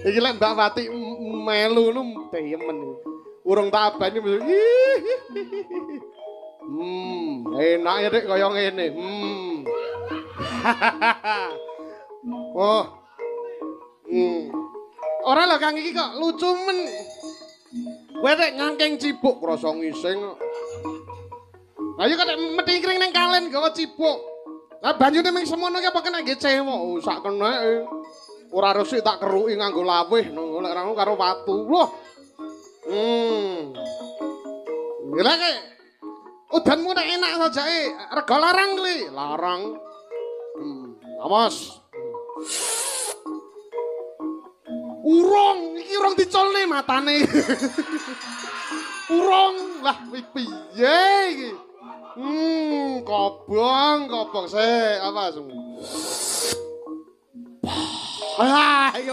Iki lek Mbak Wati melu nu demen. Urung tak abani. Enak ya Dik kaya ngene. Oh. Ora lho Kang iki kok lucu men. Kowe nek ngangking cibuk krasa ngising. Ayo kok methi kring ning kalen gawa cibuk. Lah banyune ming semono ki apa kena nggih cewek sak keneke. Ora resik tak keruki nganggo lawih lek ra karo watu. Loh. Gila ke. Udanmu nek enak sajake rega larang kuwi. Larang. Awas. Urung, iki urung dicolne matane. Urung, lah piye iki? Kobong sik, apa sing. Ah, iki